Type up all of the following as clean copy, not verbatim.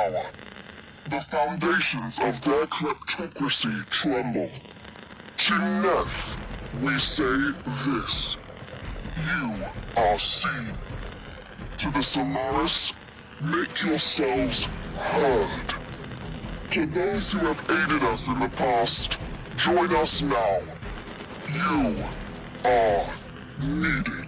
power. The foundations of their kleptocracy tremble. To Neth, we say this. You are seen. To the Solaris, make yourselves heard. To those who have aided us in the past, join us now. You are needed.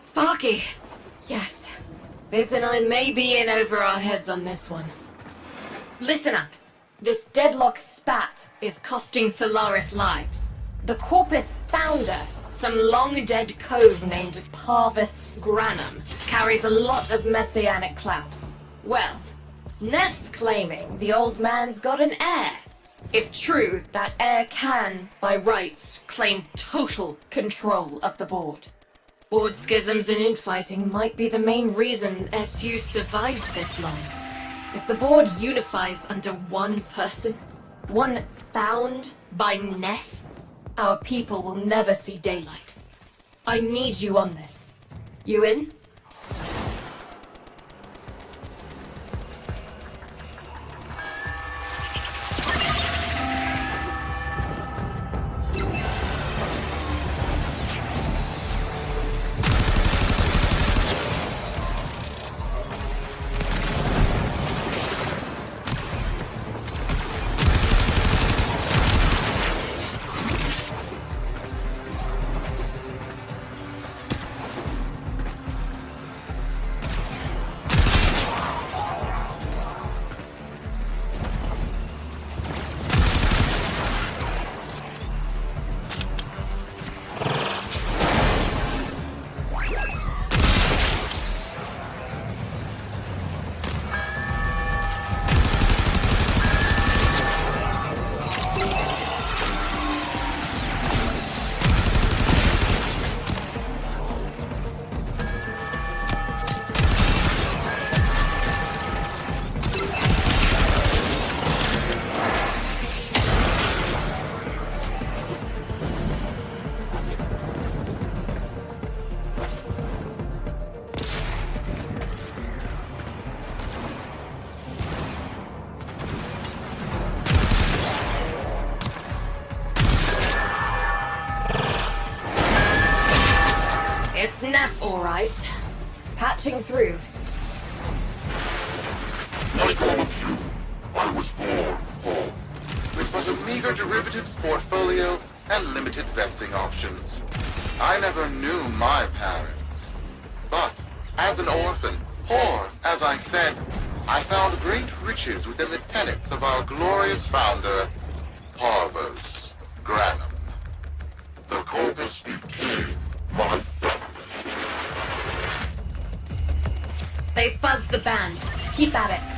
Sparky. Yes. Biz and I may be in over our heads on this one. Listen up. This Deadlock spat is costing Solaris lives. The Corpus founder, some long-dead cove named Parvis Granum, carries a lot of messianic clout. Well, Neff's claiming the old man's got an heir. If true, that heir can, by rights, claim total control of the board. Board schisms and infighting might be the main reason SU survived this long. If the board unifies under one person, one found by Neff, our people will never see daylight. I need you on this. You in? It's Neff, all right. Patching through. Like all of you, I was born poor. With but a meager derivatives portfolio and limited vesting options. I never knew my parents. But, as an orphan, poor, as I said, I found great riches within the tenets of our glorious founder, Parvis Granum. The Corpus became my family. They fuzzed the band. Keep at it.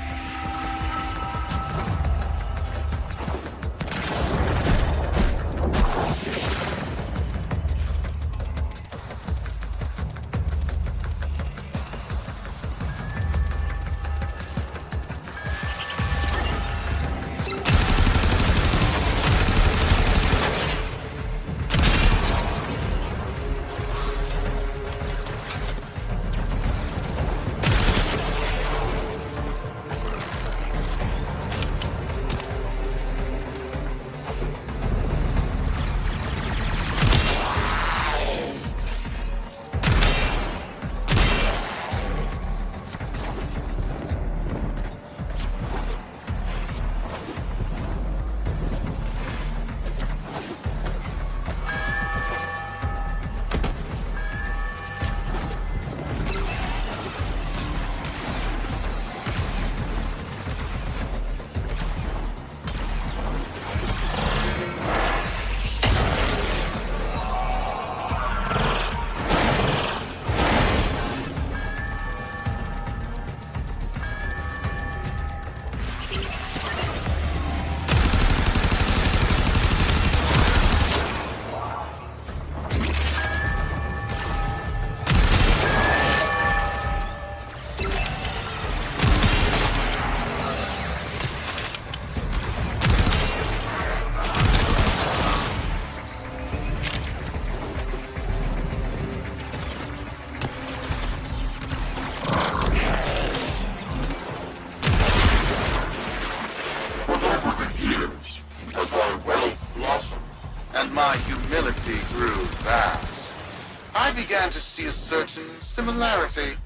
to see a certain similarity.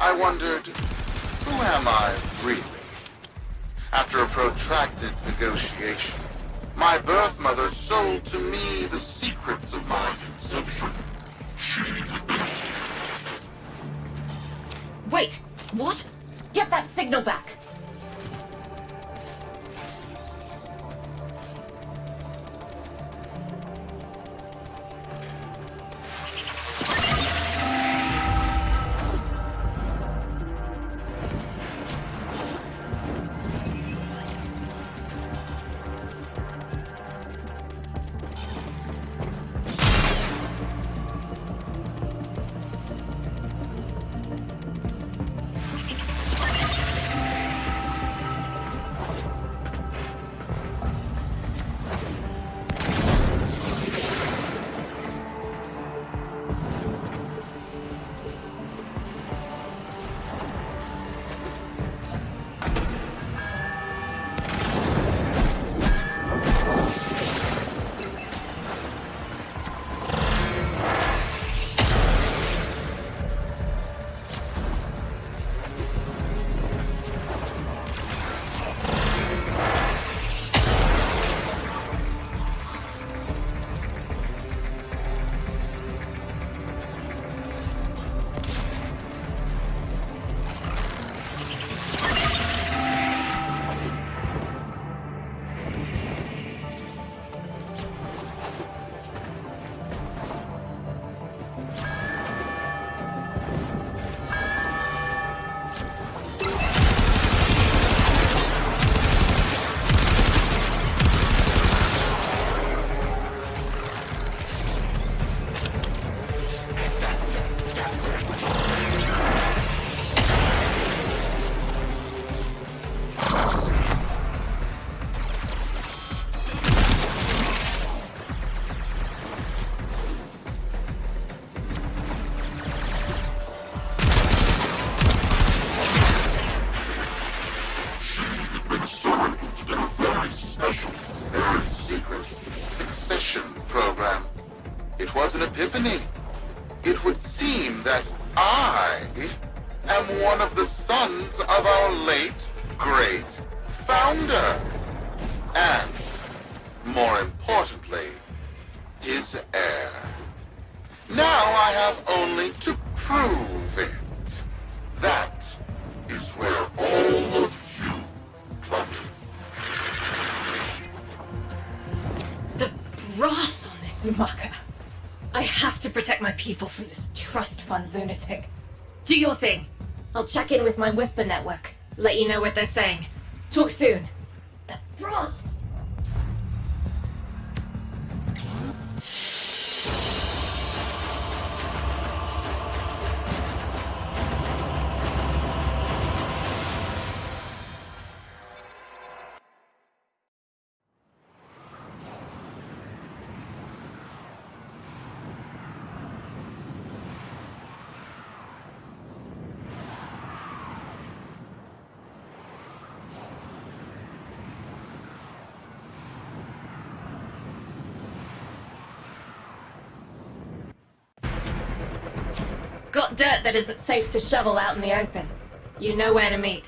I wondered, who am I really? After a protracted negotiation, my birth mother sold to me the secrets of my conception. Wait, what? Get that signal back! Epiphany. It would seem that I am one of the sons of our late, great founder. And, more importantly, his heir. Now I have only to prove it. That is where all of you come in. The brass on this mucker. I have to protect my people from this trust fund lunatic. Do your thing. I'll check in with my Whisper network. Let you know what they're saying. Talk soon. The brass! Got dirt that isn't safe to shovel out in the open. You know where to meet.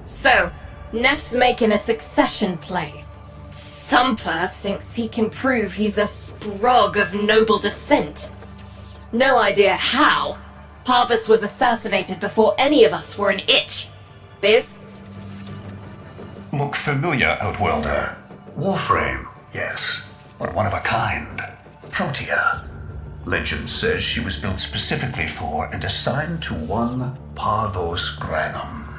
So, Neff's making a succession play. Sumper thinks he can prove he's a sprog of noble descent. No idea how, Parvus was assassinated before any of us were an itch. Biz? Look familiar, Outworlder. Warframe, yes, but one of a kind. Protea. Legend says she was built specifically for and assigned to one Parvos Granum.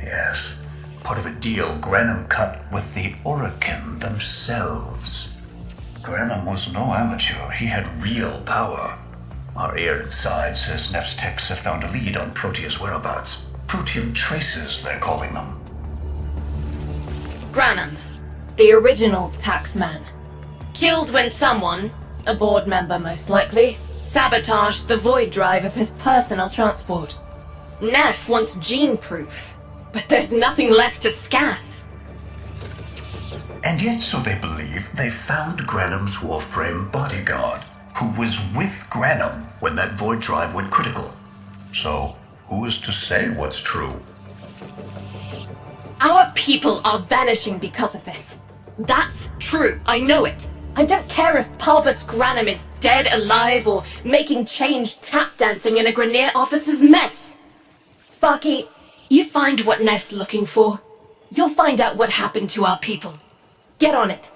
Yes, part of a deal Granum cut with the Orokin themselves. Granum was no amateur. He had real power. Our air inside says Nef's techs have found a lead on Protea's whereabouts. Protean traces, they're calling them. Granum, the original taxman. Killed when someone, a board member most likely, sabotaged the void drive of his personal transport. Nef wants gene proof, but there's nothing left to scan. And yet, so they believe, they found Granum's Warframe bodyguard, who was with Granum when that void drive went critical. So, who is to say what's true? Our people are vanishing because of this. That's true, I know it. I don't care if Parvus Granum is dead, alive, or making change tap dancing in a Grenier officer's mess. Sparky, you find what Nef's looking for. You'll find out what happened to our people. Get on it.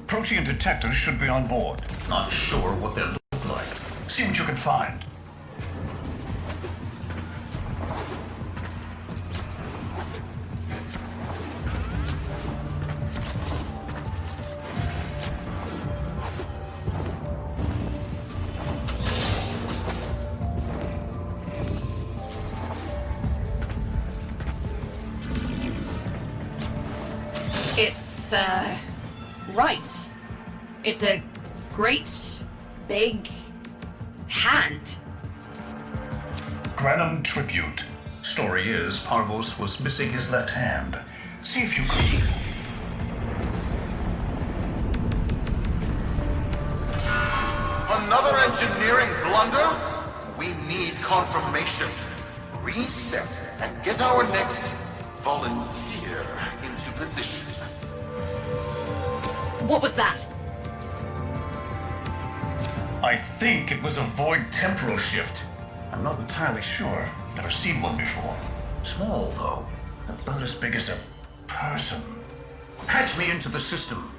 Protean detectors should be on board. Not sure what they'll look like. See what you can find. It's, right. It's a great, big hand. Granum tribute. Story is, Parvos was missing his left hand. See if you can... Another engineering blunder? We need confirmation. Reset and get our next volunteer into position. What was that? I think it was a void temporal shift. I'm not entirely sure. Never seen one before. Small, though. About as big as a person. Patch me into the system.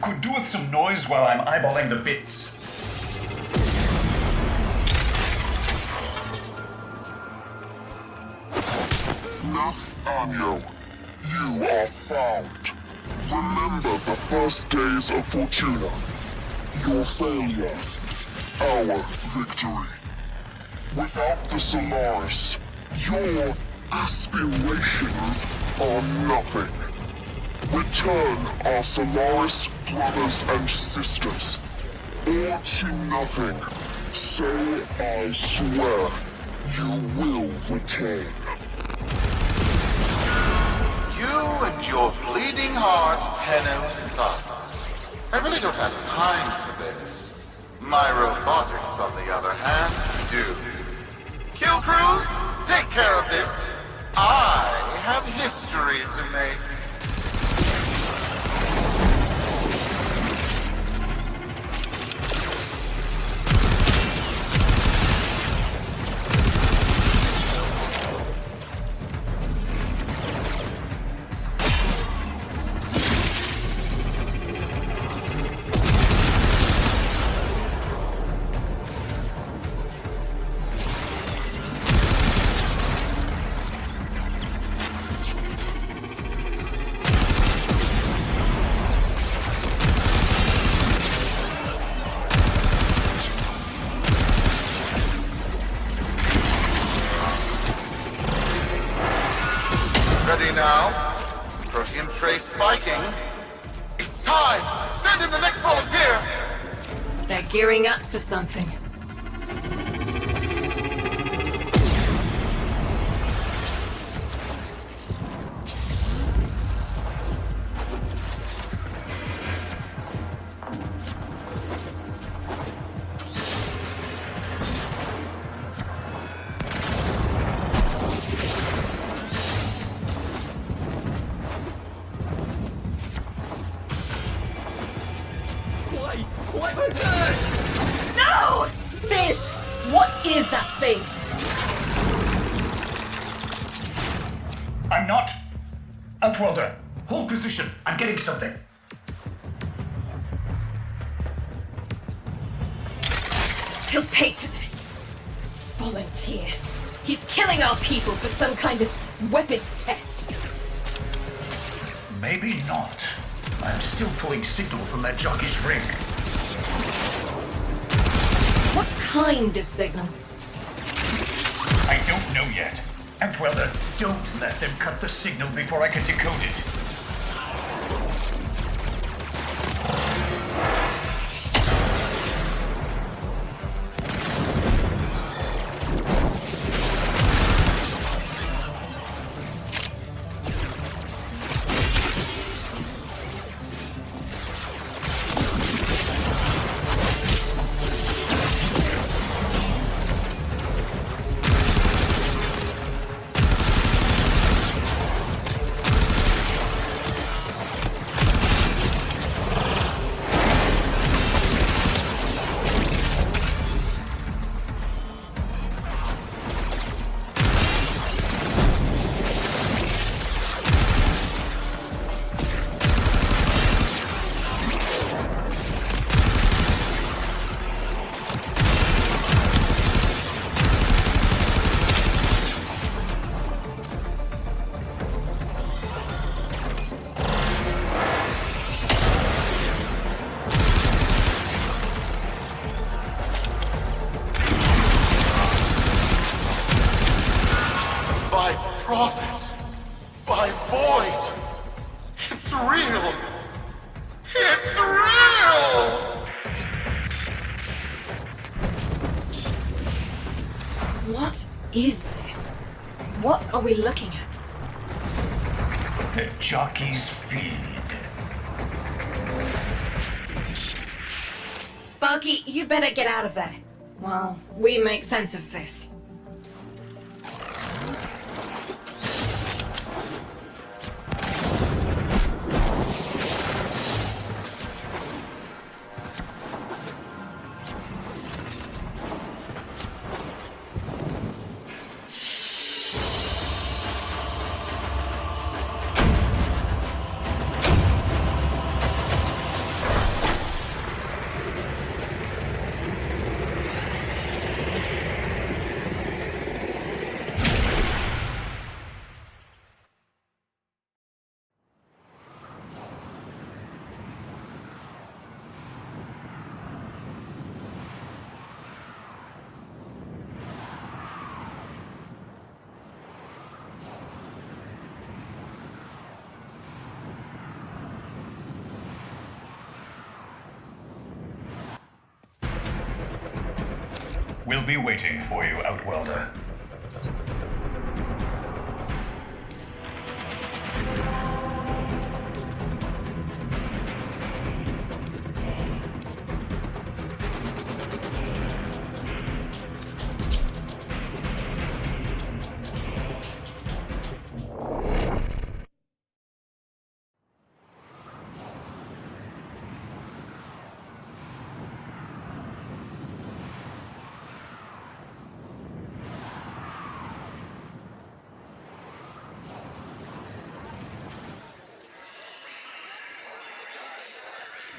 Could do with some noise while I'm eyeballing the bits. Nathaniel, you are found. Remember the first days of Fortuna. Your failure, our victory. Without the Solaris, your aspirations are nothing. Return our Solaris brothers and sisters, or to nothing. So I swear, you will return. You and your bleeding heart, Tenno thugs. I really don't have time for this. My robotics, on the other hand, do. Kill crews, take care of this. I have history to make. Ready now? Protein trace spiking. It's time! Send in the next volunteer! They're gearing up for something. What on earth? No! Fizz! What is that thing? I'm not. Outworlder, hold position. I'm getting something. He'll pay for this. Volunteers. He's killing our people for some kind of weapons test. Maybe not. I'm still pulling signal from that jockey's ring. What kind of signal? I don't know yet. Outworlder, don't let them cut the signal before I can decode it. By prophet, by void, it's real! It's real! What is this? What are we looking at? The jockey's feed. Sparky, you better get out of there. Well, we make sense of this. We'll be waiting for you, Outworlder.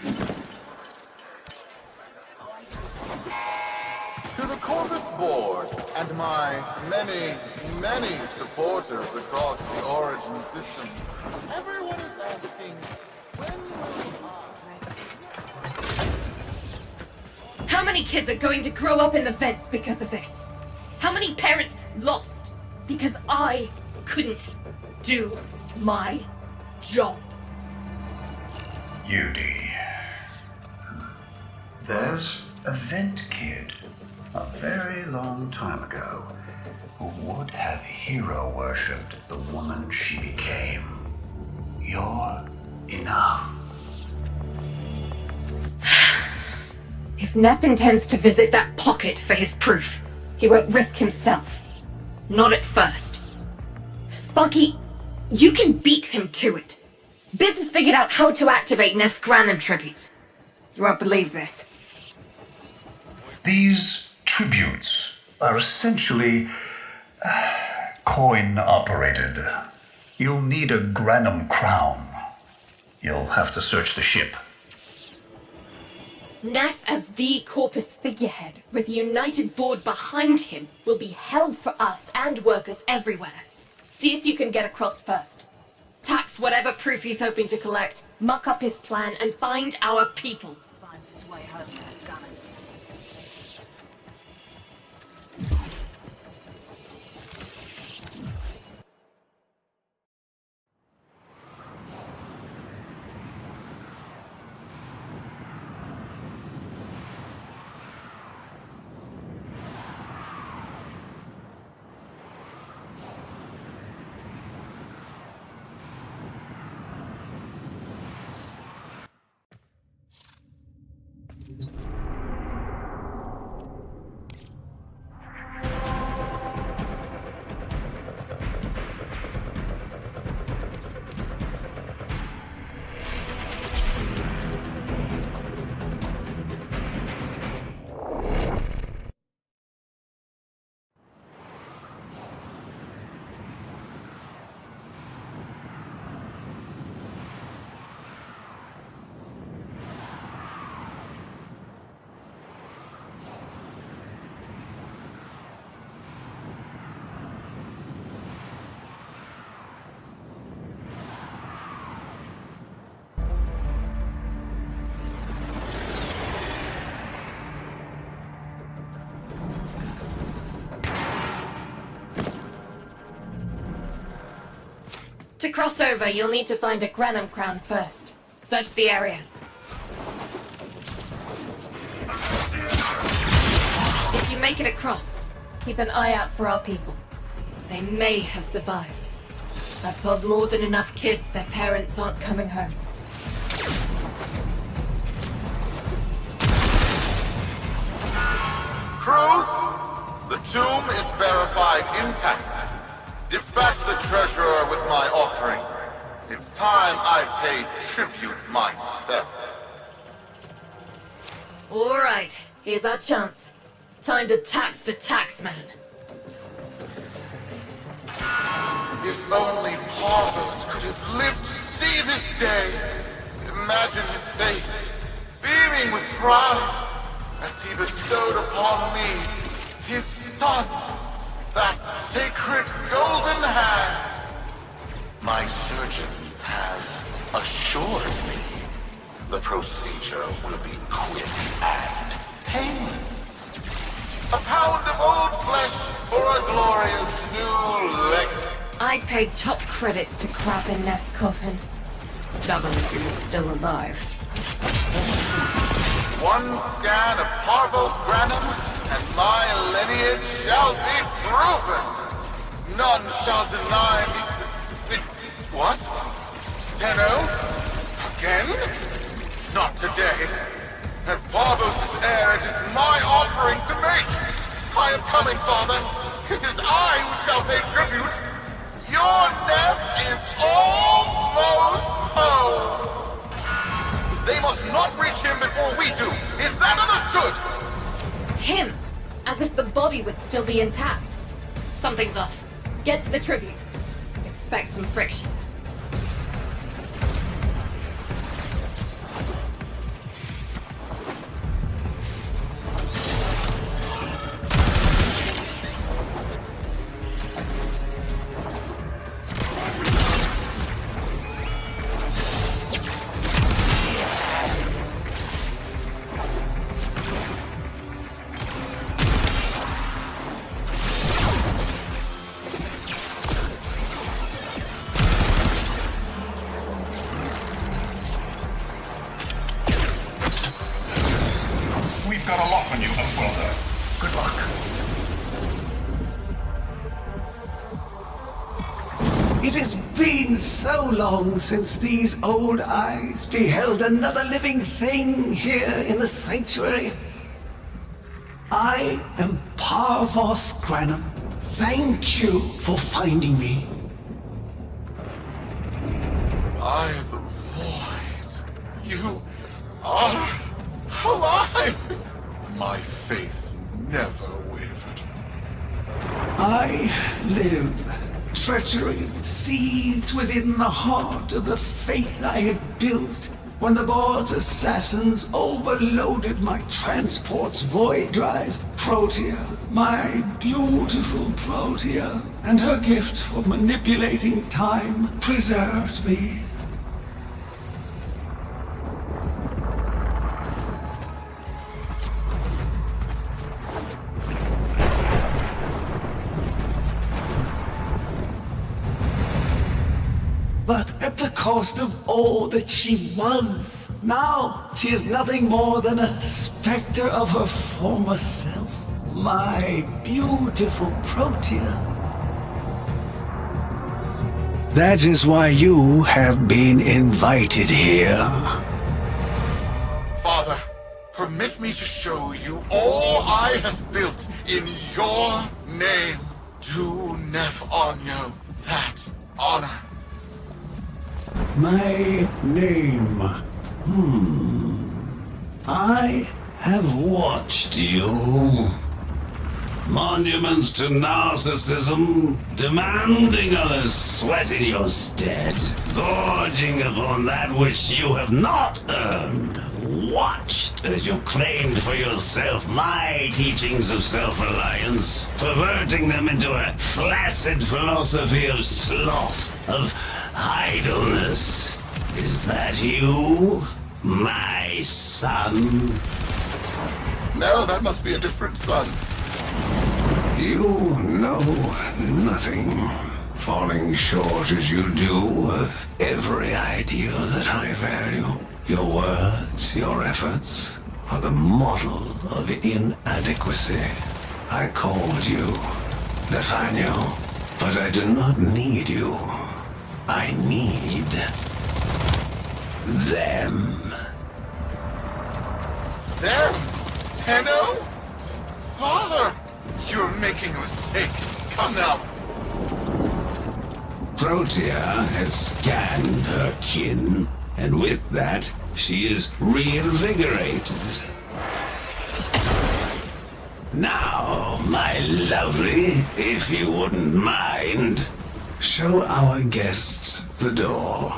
To the Corvus Board and my many, many supporters across the Origin system, everyone is asking, when will How many kids are going to grow up in the vents because of this? How many parents lost because I couldn't do my job? Yudi. There's a vent kid a very long time ago who would have hero worshipped the woman she became. You're enough. If Neff intends to visit that pocket for his proof, he won't risk himself. Not at first. Sparky, you can beat him to it. Biz has figured out how to activate Neff's Granum tributes. You won't believe this. These tributes are essentially coin-operated. You'll need a Granum crown. You'll have to search the ship. Neff as the Corpus figurehead, with the United Board behind him, will be hell for us and workers everywhere. See if you can get across first. Tax whatever proof he's hoping to collect, muck up his plan, and find our people. To cross over, you'll need to find a Granum crown first. Search the area. If you make it across, keep an eye out for our people. They may have survived. I've told more than enough kids their parents aren't coming home. Crews, the tomb is verified intact. Dispatch the treasurer with my offering. It's time I paid tribute myself. All right, here's our chance. Time to tax the taxman. If only Parvos could have lived to see this day. Imagine his face, beaming with pride, as he bestowed upon me, his son, that sacred golden hand. My surgeons have assured me the procedure will be quick and painless. A pound of old flesh for a glorious new leg. I'd pay top credits to crap in Neff's coffin. Double if he was still alive. One scan of Parvos Granum, and my lineage shall be proven. None shall deny me. What? Tenno? Again? Not today. As Parvos' heir, it is my offering to make. I am coming, Father. It is I who shall pay tribute. Your Neff is almost home. They must not reach him before we do. Is that understood? Him! As if the body would still be intact. Something's off. Get to the tribute. Expect some friction. We've got a lock on you, Outworlder. Good luck. It has been so long since these old eyes beheld another living thing here in the sanctuary. I am Parvos Granum. Thank you for finding me. By the void, you are alive! My faith never wavered. I live. Treachery seethed within the heart of the faith I had built when the board's assassins overloaded my transport's void drive. Protea, my beautiful Protea, and her gift for manipulating time preserved me. But at the cost of all that she was. Now she is nothing more than a specter of her former self. My beautiful Protea. That is why you have been invited here. Father, permit me to show you all I have built in your name. Do Nef Onyo that honor. My name. I have watched you. Monuments to narcissism, demanding others sweat in your stead, gorging upon that which you have not earned. Watched as you claimed for yourself my teachings of self-reliance, perverting them into a flaccid philosophy of sloth, of idleness. Is that you, my son? No, that must be a different son. You know nothing, falling short as you do of every ideal that I value. Your words, your efforts, are the model of inadequacy. I called you, Nathaniel, but I do not need you. I need them. Them? Tenno? Father! You're making a mistake. Come now. Protea has scanned her kin, and with that, she is reinvigorated. Now, my lovely, if you wouldn't mind, show our guests the door.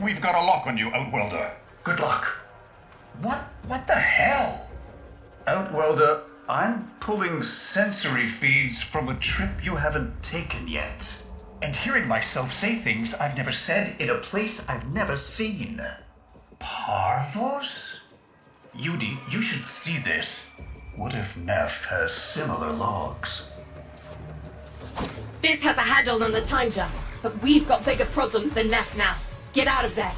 We've got a lock on you, Outworlder. Good luck. What the hell? Outworlder, I'm pulling sensory feeds from a trip you haven't taken yet. And hearing myself say things I've never said in a place I've never seen. Parvos? Yudi, you should see this. What if Neff has similar logs? Biz has a handle on the time jump, but we've got bigger problems than Neff now. Get out of there.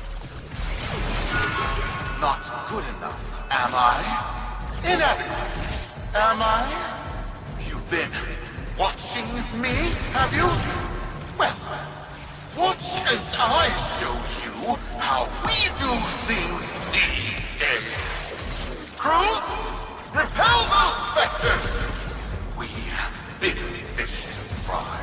Not good enough, am I? Inadequate, am I? You've been watching me, have you? Well, watch as I show you how we do things these days. Crews, repel those specters! We have bigger fish to fry.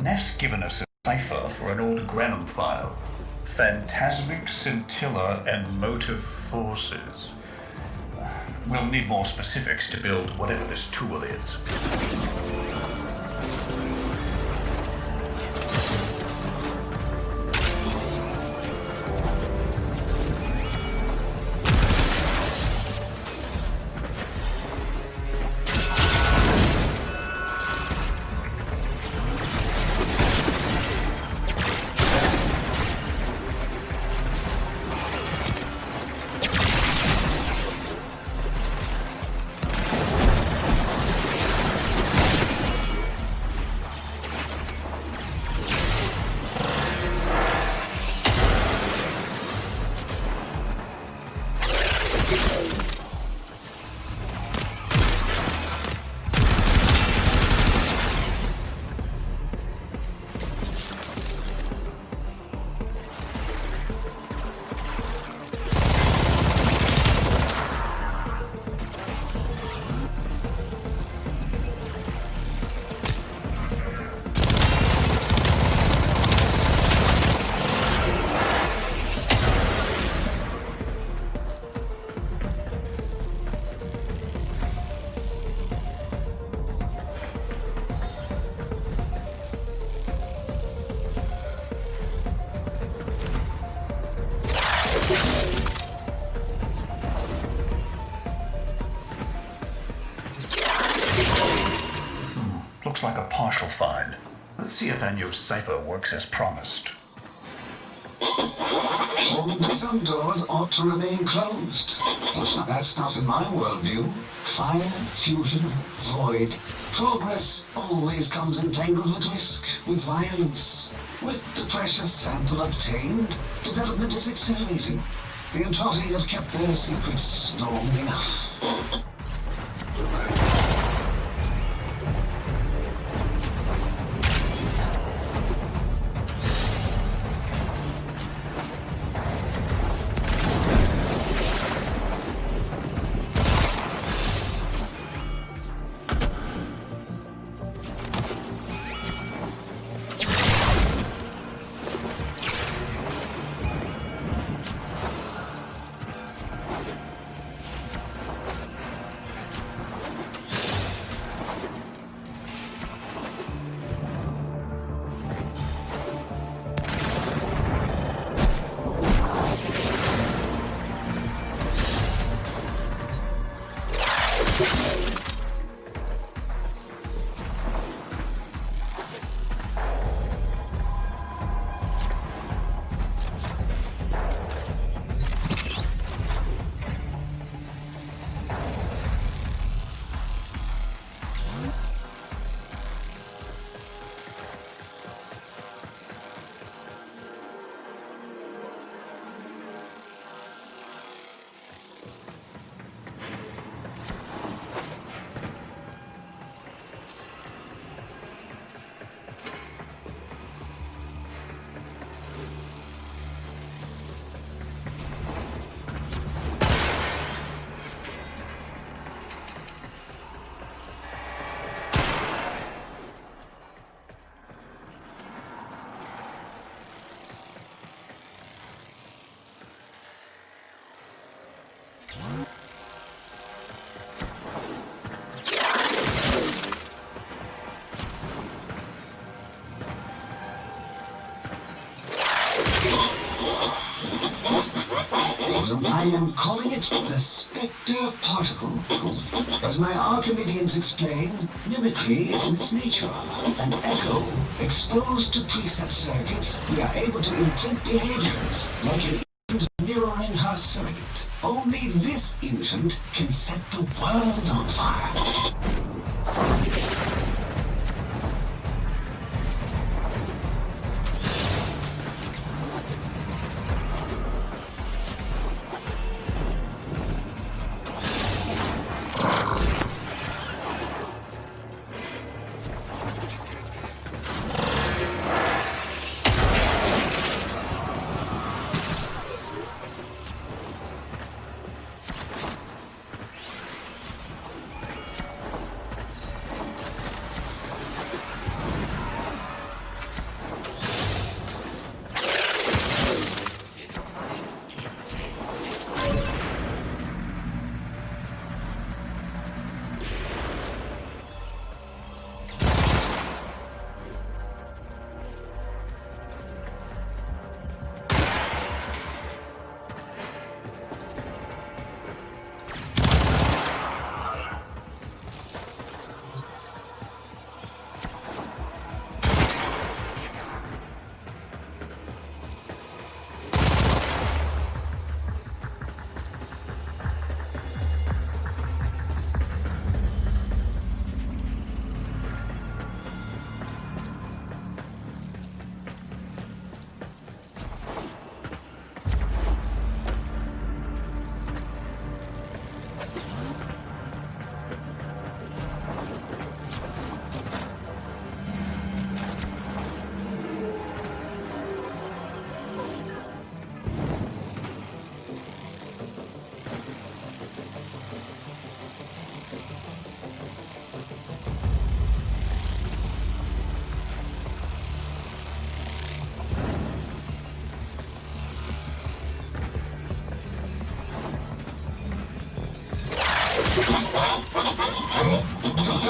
Neff's given us a cipher for an old Granum file. Phantasmic scintilla and motive forces. We'll need more specifics to build whatever this tool is. Looks like a partial find. Let's see if Anyo's cipher works as promised. Some doors ought to remain closed. That's not in my worldview. Fire, fusion, void. Progress always comes entangled with risk, with violence. With the precious sample obtained, development is accelerating. The Entrotti have kept their secrets long enough. I am calling it the Spectre Particle. As my Archimedeans explained, mimicry is in its nature. An echo exposed to precept circuits, we are able to imprint behaviors like an infant mirroring her surrogate. Only this infant can set the world on fire.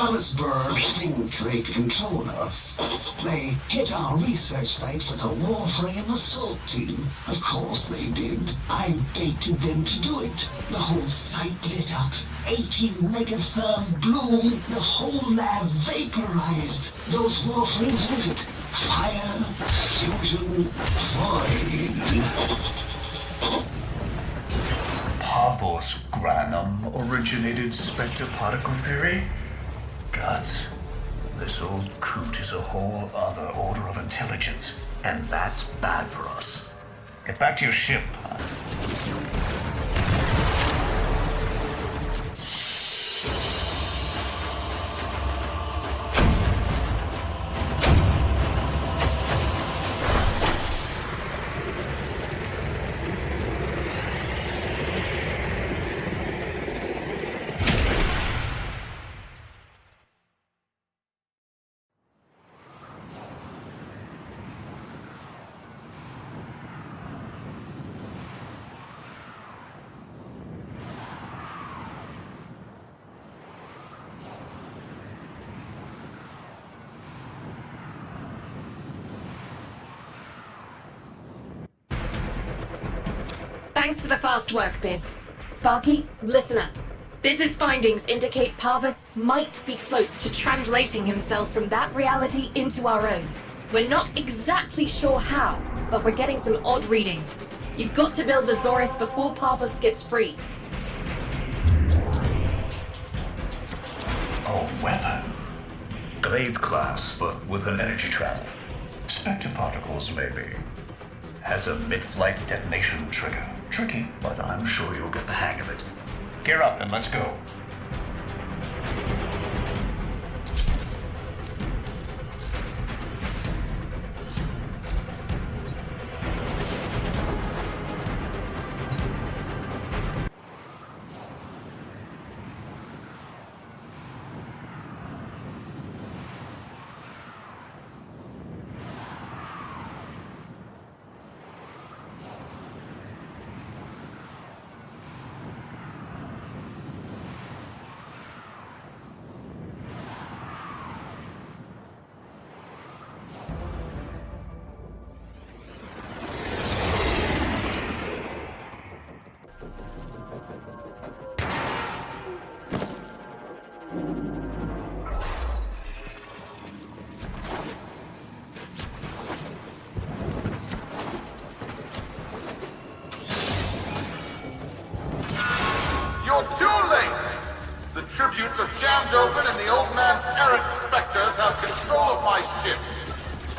Johannesburg think they control us. They hit our research site with a Warframe assault team. Of course they did. I baited them to do it. The whole site lit up. 80 megatherm bloom. The whole lab vaporized. Those Warframes with it. Fire, fusion, void. Pavos Granum originated spectre particle theory? Gods, this old coot is a whole other order of intelligence, and that's bad for us. Get back to your ship. Thanks for the fast work, Biz. Sparky, listen up. Biz's findings indicate Parvus might be close to translating himself from that reality into our own. We're not exactly sure how, but we're getting some odd readings. You've got to build the Zorus before Parvus gets free. A weapon. Glaive class, but with an energy trap. Spectre particles, maybe. Has a mid-flight detonation trigger. Tricky, but I'm sure you'll get the hang of it. Gear up and let's go. You're too late! The tributes are jammed open and the old man's errant specters have control of my ship.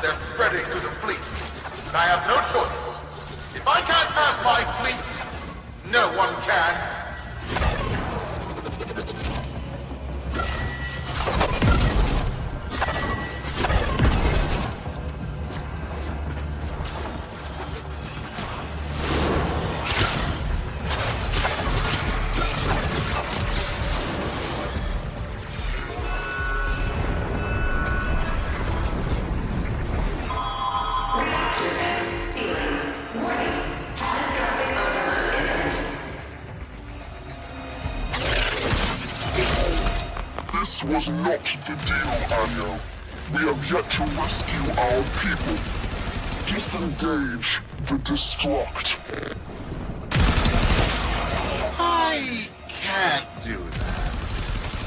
They're spreading through the fleet, and I have no choice. If I can't have my fleet, no one can. This was not the deal, Anyo. We have yet to rescue our people. Disengage the destruct. I can't do that.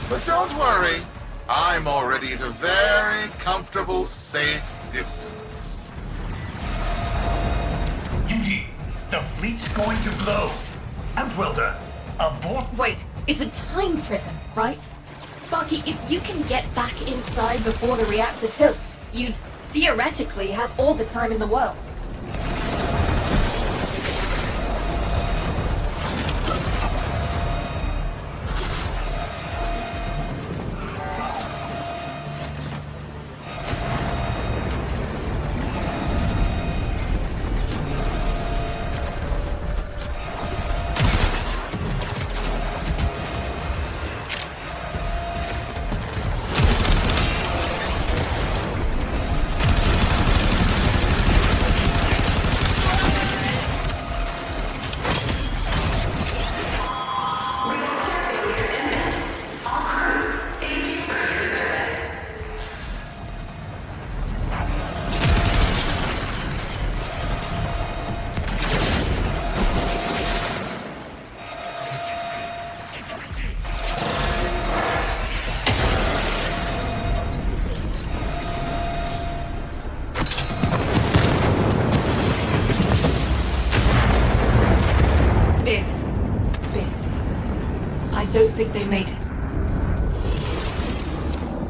But don't worry, I'm already at a very comfortable, safe distance. Yuji, the fleet's going to blow. Outwelder, abort. Wait, it's a time prison, right? Sparky, if you can get back inside before the reactor tilts, you'd theoretically have all the time in the world.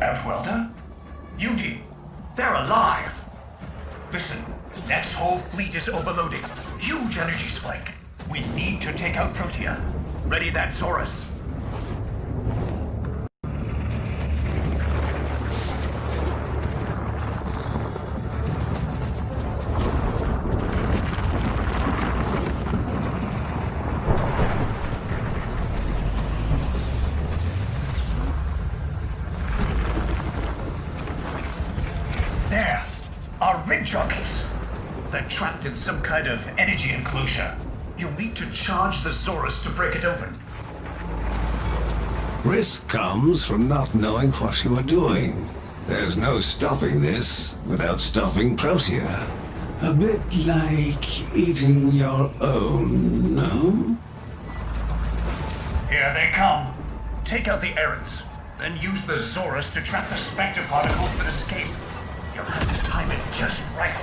Outwelder? Yudi, they're alive! Listen, Neff's whole fleet is overloading. Huge energy spike. We need to take out Protea. Ready that, Zorus. There! Our rig jockeys! They're trapped in some kind of energy enclosure. You'll need to charge the Zorus to break it open. Risk comes from not knowing what you are doing. There's no stopping this without stopping Protea. A bit like eating your own, no? Here they come. Take out the errants, then use the Zorus to trap the Spectre particles that escape. You'll have to time it just right.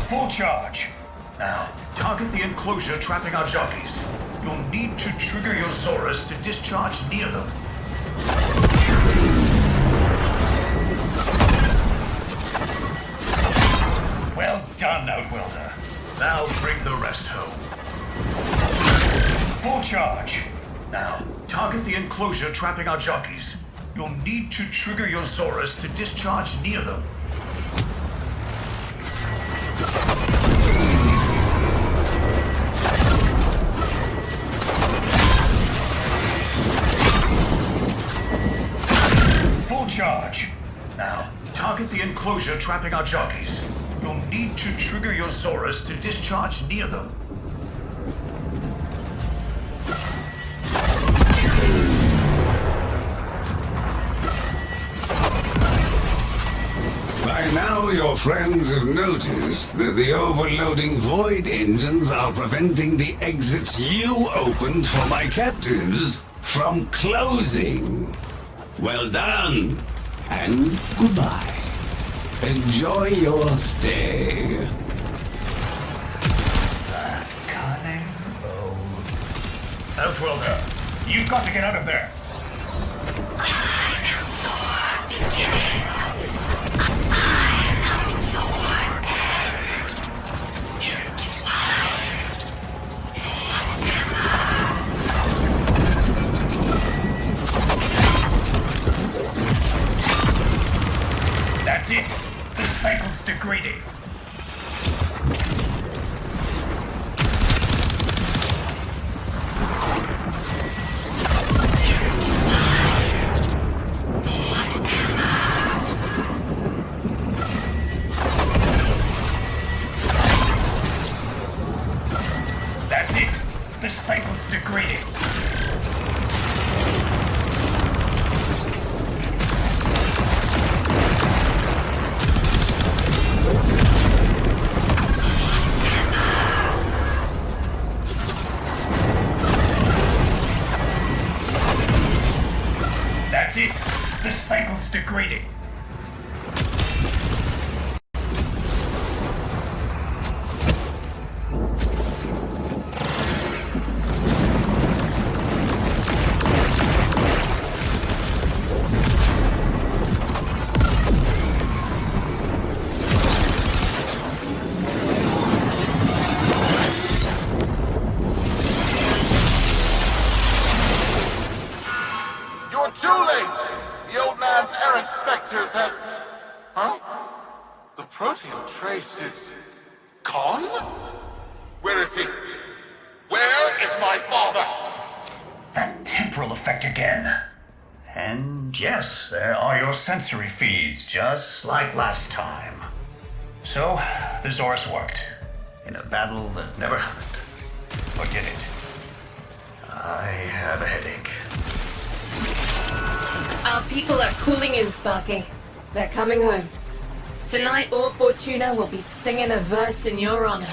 Full charge. Now, target the enclosure trapping our jockeys. You'll need to trigger your Zorus to discharge near them. Well done, Outwelder. Now bring the rest home. Full charge. Now, target the enclosure trapping our jockeys. You'll need to trigger your Zorus to discharge near them. Full charge. Now, target the enclosure trapping our jockeys. You'll need to trigger your Zorus to discharge near them. By now, your friends have noticed that the overloading void engines are preventing the exits you opened for my captives from closing. Well done, and goodbye. Enjoy your stay. That cunning road. Outwelder, you've got to get out of there. That's it. The cycle's degrading. That's it. The cycle's degrading. That's it. The cycle's degrading. You're too late! The old man's errant specters have... Huh? The Protean trace is... gone? Where is he? Where is my father? That temporal effect again. And yes, there are your sensory feeds, just like last time. So, the Zorus worked. In a battle that never happened. Or did it? I have a headache. Our people are cooling in, Sparky. They're coming home. Tonight, all Fortuna will be singing a verse in your honor.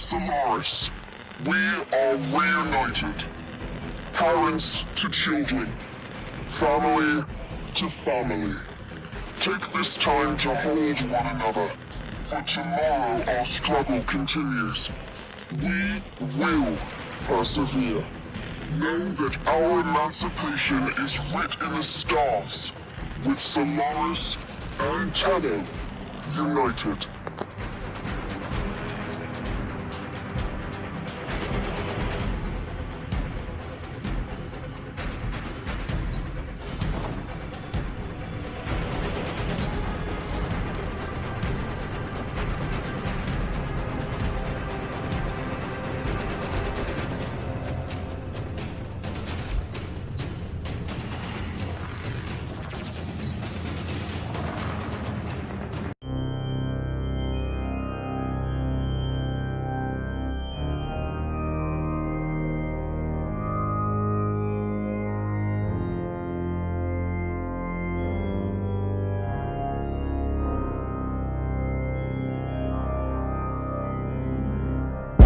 Solaris, we are reunited. Parents to children, family to family. Take this time to hold one another, for tomorrow our struggle continues. We will persevere. Know that our emancipation is writ in the stars, with Solaris and Tano united.